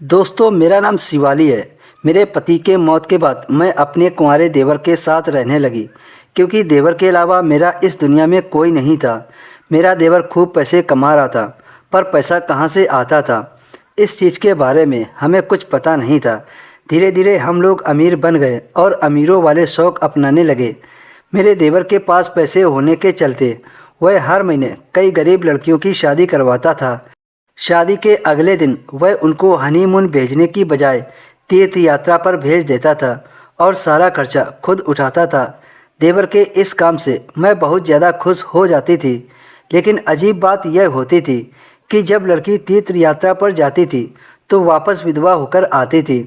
दोस्तों, मेरा नाम शिवाली है। मेरे पति के मौत के बाद मैं अपने कुंवारे देवर के साथ रहने लगी, क्योंकि देवर के अलावा मेरा इस दुनिया में कोई नहीं था। मेरा देवर खूब पैसे कमा रहा था, पर पैसा कहाँ से आता था, इस चीज़ के बारे में हमें कुछ पता नहीं था। धीरे धीरे हम लोग अमीर बन गए और अमीरों वाले शौक़ अपनाने लगे। मेरे देवर के पास पैसे होने के चलते वह हर महीने कई गरीब लड़कियों की शादी करवाता था। शादी के अगले दिन वह उनको हनीमून भेजने की बजाय तीर्थ यात्रा पर भेज देता था और सारा खर्चा खुद उठाता था। देवर के इस काम से मैं बहुत ज़्यादा खुश हो जाती थी, लेकिन अजीब बात यह होती थी कि जब लड़की तीर्थ यात्रा पर जाती थी तो वापस विधवा होकर आती थी।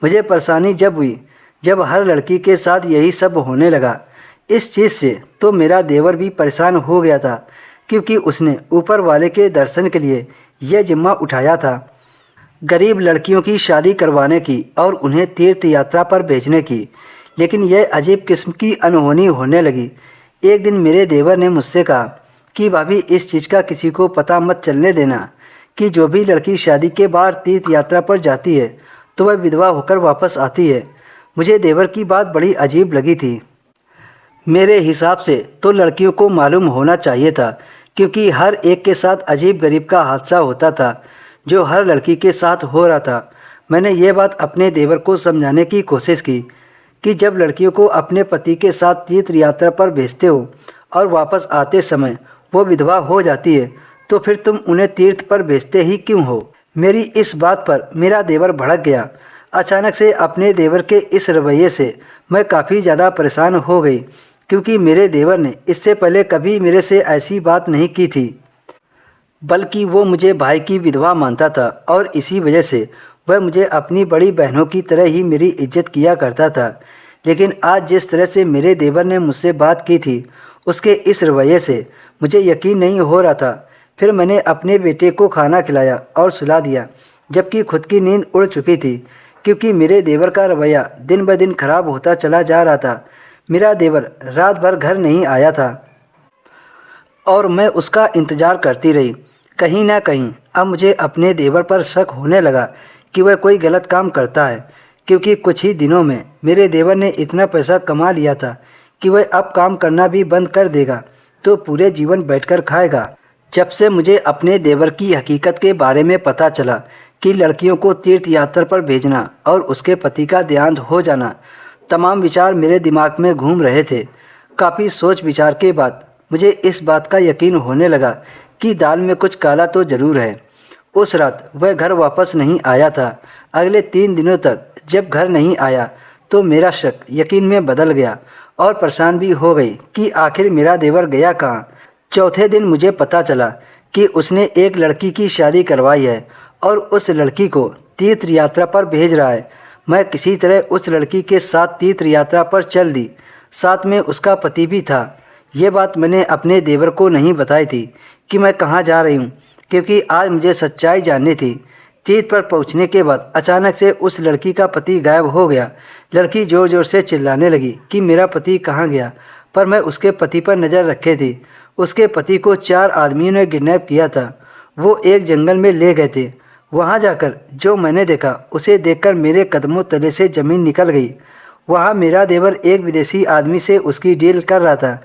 मुझे परेशानी जब हुई जब हर लड़की के साथ यही सब होने लगा। इस चीज़ से तो मेरा देवर भी परेशान हो गया था, क्योंकि उसने ऊपर वाले के दर्शन के लिए यह जिम्मा उठाया था, गरीब लड़कियों की शादी करवाने की और उन्हें तीर्थ यात्रा पर भेजने की। लेकिन यह अजीब किस्म की अनहोनी होने लगी। एक दिन मेरे देवर ने मुझसे कहा कि भाभी, इस चीज़ का किसी को पता मत चलने देना कि जो भी लड़की शादी के बाद तीर्थ यात्रा पर जाती है तो वह विधवा होकर वापस आती है। मुझे देवर की बात बड़ी अजीब लगी थी। मेरे हिसाब से तो लड़कियों को मालूम होना चाहिए था, क्योंकि हर एक के साथ अजीब गरीब का हादसा होता था जो हर लड़की के साथ हो रहा था। मैंने ये बात अपने देवर को समझाने की कोशिश की कि जब लड़कियों को अपने पति के साथ तीर्थ यात्रा पर भेजते हो और वापस आते समय वो विधवा हो जाती है, तो फिर तुम उन्हें तीर्थ पर भेजते ही क्यों हो। मेरी इस बात पर मेरा देवर भड़क गया। अचानक से अपने देवर के इस रवैये से मैं काफ़ी ज़्यादा परेशान हो गई, क्योंकि मेरे देवर ने इससे पहले कभी मेरे से ऐसी बात नहीं की थी, बल्कि वो मुझे भाई की विधवा मानता था और इसी वजह से वह मुझे अपनी बड़ी बहनों की तरह ही मेरी इज्जत किया करता था। लेकिन आज जिस तरह से मेरे देवर ने मुझसे बात की थी, उसके इस रवैये से मुझे यकीन नहीं हो रहा था। फिर मैंने अपने बेटे को खाना खिलाया और सुला दिया, जबकि खुद की नींद उड़ चुकी थी, क्योंकि मेरे देवर का रवैया दिन ब दिन खराब होता चला जा रहा था। मेरा देवर रात भर घर नहीं आया था और मैं उसका इंतज़ार करती रही। कहीं ना कहीं अब मुझे अपने देवर पर शक होने लगा कि वह कोई गलत काम करता है, क्योंकि कुछ ही दिनों में मेरे देवर ने इतना पैसा कमा लिया था कि वह अब काम करना भी बंद कर देगा तो पूरे जीवन बैठकर खाएगा। जब से मुझे अपने देवर की हकीकत के बारे में पता चला कि लड़कियों को तीर्थ यात्रा पर भेजना और उसके पति का देहांत हो जाना, तमाम विचार मेरे दिमाग में घूम रहे थे। काफ़ी सोच विचार के बाद मुझे इस बात का यकीन होने लगा कि दाल में कुछ काला तो ज़रूर है। उस रात वह घर वापस नहीं आया था। अगले 3 दिनों तक जब घर नहीं आया तो मेरा शक यकीन में बदल गया और परेशान भी हो गई कि आखिर मेरा देवर गया कहाँ। चौथे दिन मुझे पता चला कि उसने एक लड़की की शादी करवाई है और उस लड़की को तीर्थ यात्रा पर भेज रहा है। मैं किसी तरह उस लड़की के साथ तीर्थ यात्रा पर चल दी, साथ में उसका पति भी था। ये बात मैंने अपने देवर को नहीं बताई थी कि मैं कहाँ जा रही हूँ, क्योंकि आज मुझे सच्चाई जाननी थी। तीर्थ पर पहुँचने के बाद अचानक से उस लड़की का पति गायब हो गया। लड़की ज़ोर ज़ोर से चिल्लाने लगी कि मेरा पति कहाँ गया, पर मैं उसके पति पर नज़र रखे थी। उसके पति को 4 आदमियों ने किडनैप किया था। वो एक जंगल में ले गए थे। वहाँ जाकर जो मैंने देखा, उसे देखकर मेरे कदमों तले से ज़मीन निकल गई। वहाँ मेरा देवर एक विदेशी आदमी से उसकी डील कर रहा था।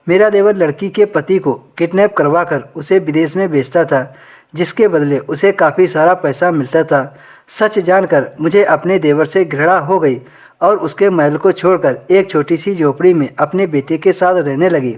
मेरा देवर लड़की के पति को किडनैप करवाकर उसे विदेश में भेजता था, जिसके बदले उसे काफ़ी सारा पैसा मिलता था। सच जानकर मुझे अपने देवर से घृणा हो गई और उसके महल को छोड़कर एक छोटी सी झोपड़ी में अपने बेटे के साथ रहने लगी।